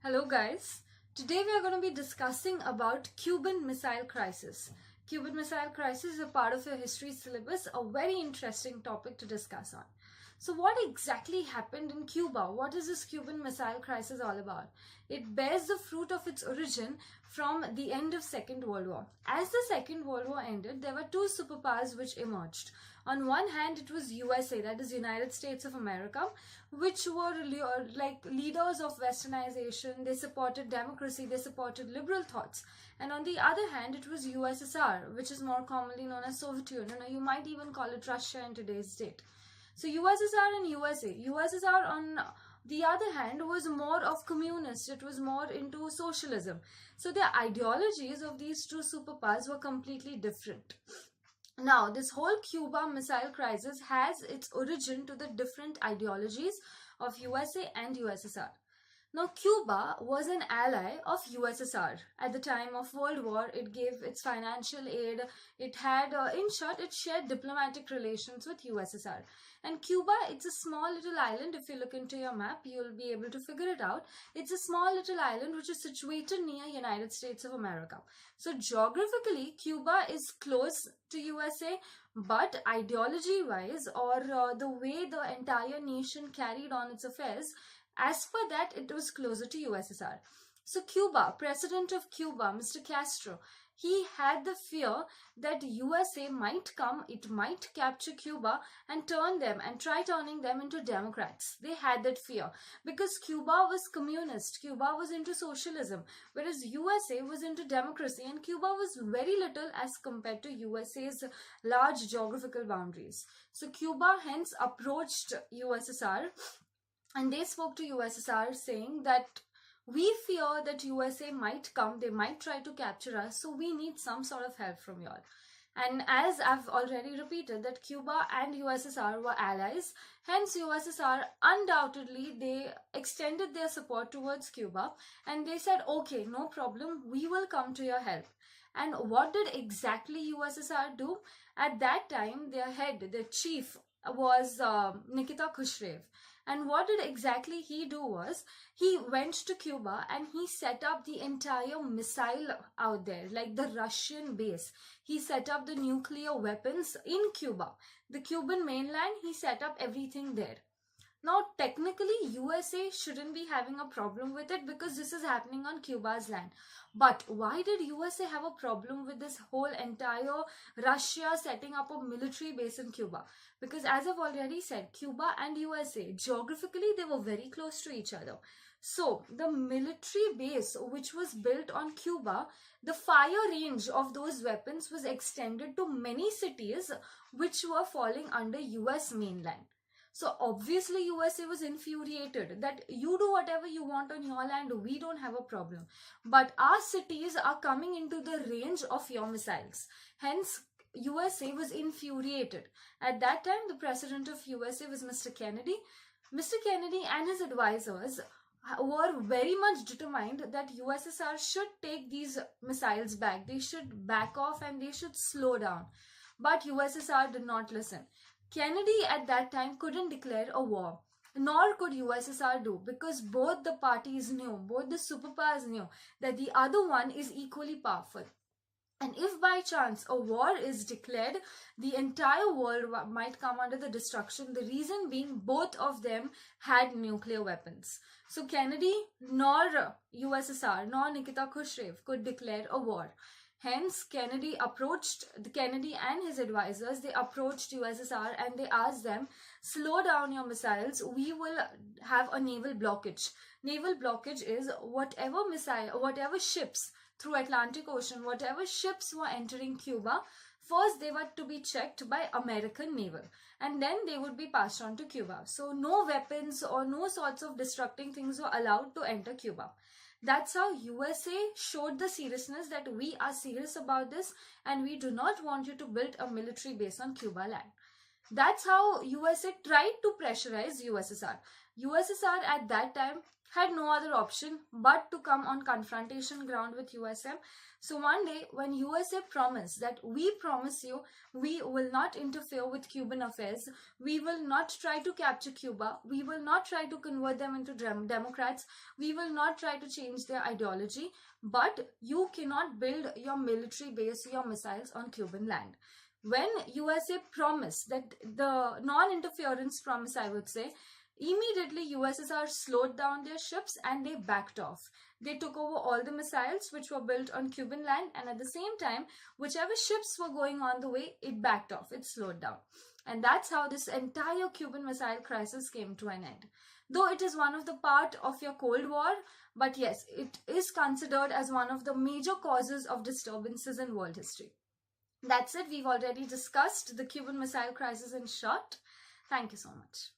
Hello guys. Today we are going to be discussing about Cuban Missile Crisis. Cuban Missile Crisis is a part of your history syllabus, a very interesting topic to discuss on. So what exactly happened in Cuba? What is this Cuban Missile Crisis all about? It bears the fruit of its origin from the end of Second World War. As the Second World War ended, there were two superpowers which emerged. On one hand, it was USA, that is United States of America, which were like leaders of westernization. They supported democracy, they supported liberal thoughts. And on the other hand, it was USSR, which is more commonly known as Soviet Union, or you might even call it Russia in today's date. So USSR and USA. USSR, on the other hand, was more of communist. It was more into socialism. So the ideologies of these two superpowers were completely different. Now, this whole Cuba missile crisis has its origin to the different ideologies of USA and USSR. Now, Cuba was an ally of USSR. At the time of World War, it gave its financial aid. It had, in short, it shared diplomatic relations with USSR. And Cuba, it's a small little island. If you look into your map, you'll be able to figure it out. It's a small little island which is situated near United States of America. So geographically, Cuba is close to USA, but ideology-wise, or the way the entire nation carried on its affairs, as per that, it was closer to USSR. So Cuba, President of Cuba, Mr. Castro, he had the fear that USA might come, it might capture Cuba and turn them and try turning them into Democrats. They had that fear because Cuba was communist, Cuba was into socialism, whereas USA was into democracy, and Cuba was very little as compared to USA's large geographical boundaries. So Cuba hence approached USSR, and they spoke to USSR saying that we fear that USA might come, they might try to capture us, so we need some sort of help from y'all. And as I've already repeated, that Cuba and USSR were allies, hence USSR undoubtedly they extended their support towards Cuba, and they said, okay, no problem, we will come to your help. And what did exactly USSR do? At that time, their head, their chief was Nikita Khrushchev. And what did exactly he do was, he went to Cuba and he set up the entire missile out there, like the Russian base. He set up the nuclear weapons in Cuba. The Cuban mainland, he set up everything there. Now, technically, USA shouldn't be having a problem with it because this is happening on Cuba's land. But why did USA have a problem with this whole entire Russia setting up a military base in Cuba? Because as I've already said, Cuba and USA, geographically, they were very close to each other. So, the military base which was built on Cuba, the fire range of those weapons was extended to many cities which were falling under US mainland. So obviously USA was infuriated that you do whatever you want on your land, we don't have a problem. But our cities are coming into the range of your missiles. Hence, USA was infuriated. At that time, the president of USA was Mr. Kennedy. Mr. Kennedy and his advisors were very much determined that USSR should take these missiles back. They should back off and they should slow down. But USSR did not listen. Kennedy at that time couldn't declare a war, nor could USSR do, because both the parties knew, both the superpowers knew that the other one is equally powerful. And if by chance a war is declared, the entire world might come under the destruction. The reason being both of them had nuclear weapons. So Kennedy nor USSR nor Nikita Khrushchev could declare a war. Hence, Kennedy and his advisors, they approached USSR and they asked them, slow down your missiles, we will have a naval blockage. Naval blockage is whatever ships through Atlantic Ocean, whatever ships were entering Cuba, first they were to be checked by American naval and then they would be passed on to Cuba. So no weapons or no sorts of destructing things were allowed to enter Cuba. That's how USA showed the seriousness that we are serious about this and we do not want you to build a military base on Cuba land. That's how USA tried to pressurize USSR. USSR at that time had no other option but to come on confrontation ground with USM. So one day when USA promised that we promise you we will not interfere with Cuban affairs, we will not try to capture Cuba, we will not try to convert them into Democrats, we will not try to change their ideology, but you cannot build your military base, your missiles on Cuban land. When USA promised that the non-interference promise, I would say, immediately USSR slowed down their ships and they backed off. They took over all the missiles which were built on Cuban land, and at the same time, whichever ships were going on the way, it backed off, it slowed down. And that's how this entire Cuban Missile Crisis came to an end. Though it is one of the part of your Cold War, but yes, it is considered as one of the major causes of disturbances in world history. That's it. We've already discussed the Cuban Missile Crisis in short. Thank you so much.